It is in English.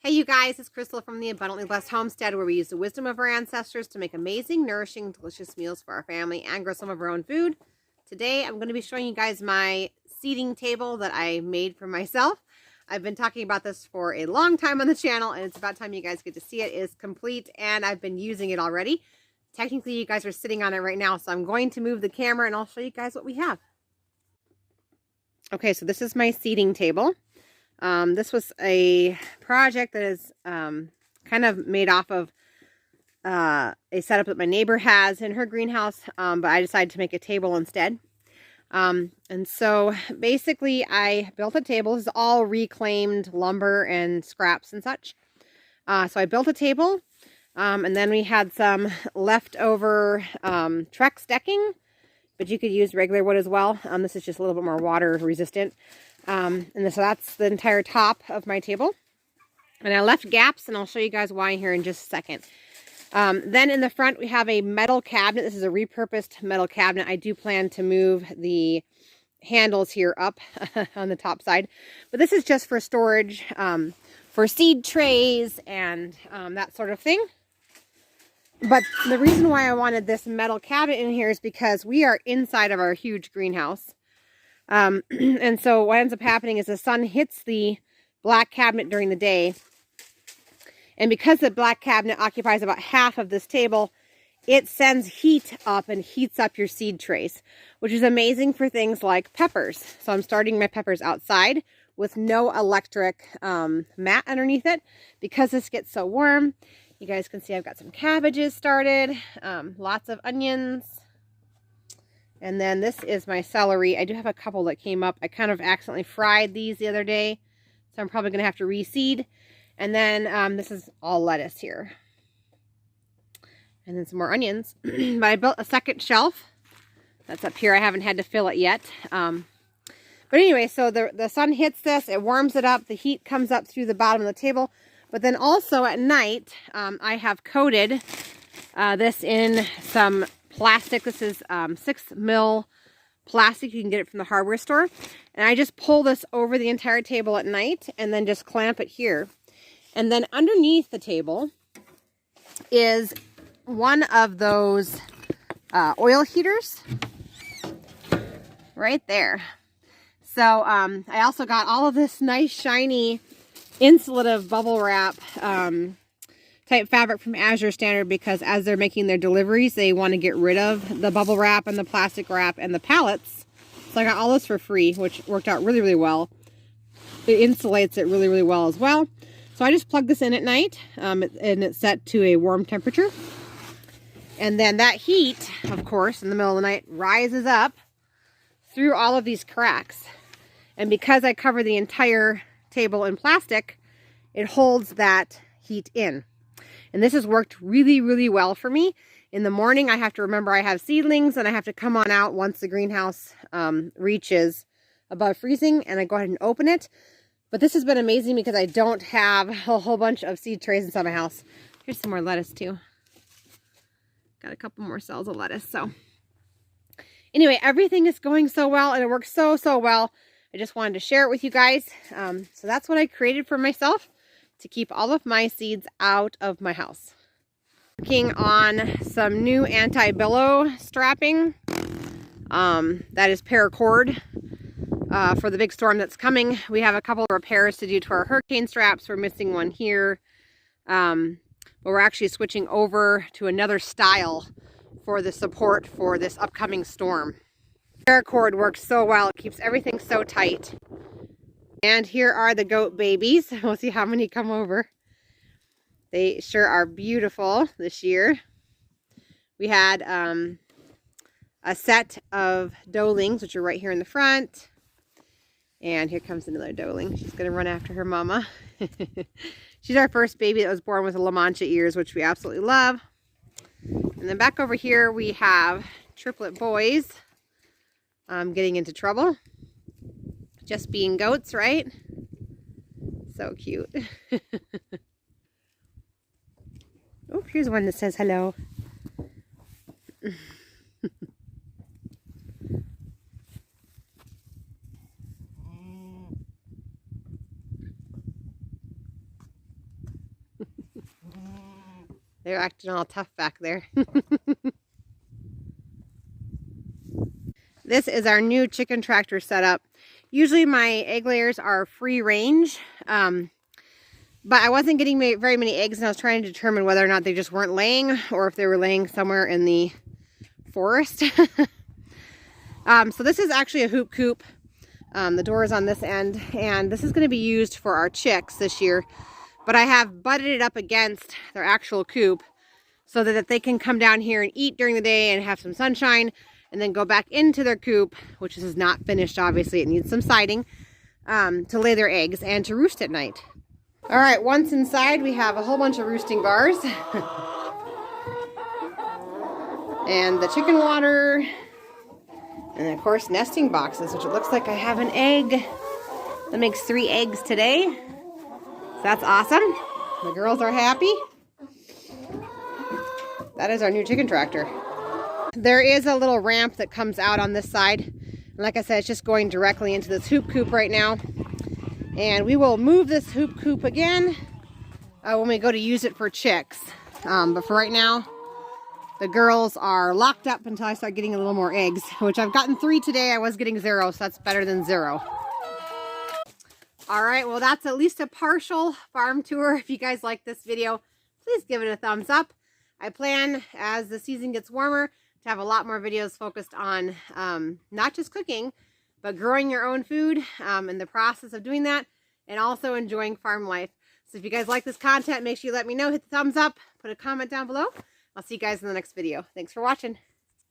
Hey you guys, it's Crystal from the Abundantly Blessed Homestead, where we use the wisdom of our ancestors to make amazing, nourishing, delicious meals for our family and grow some of our own food. Today I'm going to be showing you guys my seating table that I made for myself. I've been talking about this for a long time on the channel, and it's about time you guys get to see it. It is complete and I've been using it already. Technically you guys are sitting on it right now, so I'm going to move the camera and I'll show you guys what we have. Okay, so this is my seating table. This was a project that is kind of made off of a setup that my neighbor has in her greenhouse, but I decided to make a table instead. And so basically I built a table. This is all reclaimed lumber and scraps and such. So I built a table, and then we had some leftover Trex decking, but you could use regular wood as well. This is just a little bit more water resistant. So that's the entire top of my table. And I left gaps, and I'll show you guys why here in just a second. Then in the front, we have a metal cabinet. This is a repurposed metal cabinet. I do plan to move the handles here up on the top side. But this is just for storage, for seed trays and that sort of thing. But the reason why I wanted this metal cabinet in here is because we are inside of our huge greenhouse. And so what ends up happening is the sun hits the black cabinet during the day. And because the black cabinet occupies about half of this table, it sends heat up and heats up your seed trays, which is amazing for things like peppers. So I'm starting my peppers outside with no electric mat underneath it because this gets so warm. You guys can see I've got some cabbages started, lots of onions. And then this is my celery. I do have a couple that came up. I kind of accidentally fried these the other day, so I'm probably going to have to reseed. And then this is all lettuce here. And then some more onions. But I built a second shelf. That's up here. I haven't had to fill it yet. But anyway, so the sun hits this. It warms it up. The heat comes up through the bottom of the table. But then also at night, I have coated this in some plastic. This is 6 mil plastic. You can get it from the hardware store. And I just pull this over the entire table at night and then just clamp it here. And then underneath the table is one of those oil heaters right there. So I also got all of this nice shiny insulative bubble wrap type fabric from Azure Standard, because as they're making their deliveries, they want to get rid of the bubble wrap and the plastic wrap and the pallets. So I got all this for free, which worked out really, really well. It insulates it really, really well as well. So I just plug this in at night, and it's set to a warm temperature. And then that heat, of course, in the middle of the night, rises up through all of these cracks. And because I cover the entire table in plastic, it holds that heat in. And this has worked really, really well for me. In the morning, I have to remember I have seedlings, and I have to come on out once the greenhouse reaches above freezing, and I go ahead and open it. But this has been amazing because I don't have a whole bunch of seed trays inside my house. Here's some more lettuce too. Got a couple more cells of lettuce. So anyway, everything is going so well, and it works so, so well. I just wanted to share it with you guys. So that's what I created for myself to keep all of my seeds out of my house. Working on some new anti-billow strapping. That is paracord for the big storm that's coming. We have a couple of repairs to do to our hurricane straps. We're missing one here. But we're actually switching over to another style for the support for this upcoming storm. Paracord works so well. It keeps everything so tight. And here are the goat babies. We'll see how many come over. They sure are beautiful this year. We had a set of doelings, which are right here in the front. And here comes another doeling. She's going to run after her mama. She's our first baby that was born with La Mancha ears, which we absolutely love. And then back over here we have triplet boys getting into trouble. Just being goats, right? So cute. Oh, here's one that says hello. They're acting all tough back there. This is our new chicken tractor setup. Usually my egg layers are free range, but I wasn't getting very many eggs, and I was trying to determine whether or not they just weren't laying or if they were laying somewhere in the forest. So this is actually a hoop coop. The door is on this end, and this is going to be used for our chicks this year. But I have butted it up against their actual coop so that they can come down here and eat during the day and have some sunshine, and then go back into their coop, which is not finished, obviously. It needs some siding, to lay their eggs and to roost at night. All right, once inside, we have a whole bunch of roosting bars. And the chicken water. And of course, nesting boxes, which it looks like I have an egg that makes 3 eggs today. So that's awesome. The girls are happy. That is our new chicken tractor. There is a little ramp that comes out on this side. And like I said, it's just going directly into this hoop coop right now. And we will move this hoop coop again when we go to use it for chicks. But for right now, the girls are locked up until I start getting a little more eggs, which I've gotten 3 today. I was getting 0, so that's better than 0. All right, well, that's at least a partial farm tour. If you guys like this video, please give it a thumbs up. I plan, as the season gets warmer, to have a lot more videos focused on not just cooking, but growing your own food and the process of doing that, and also enjoying farm life. So if you guys like this content, make sure you let me know. Hit the thumbs up, put a comment down below. I'll see you guys in the next video. Thanks for watching.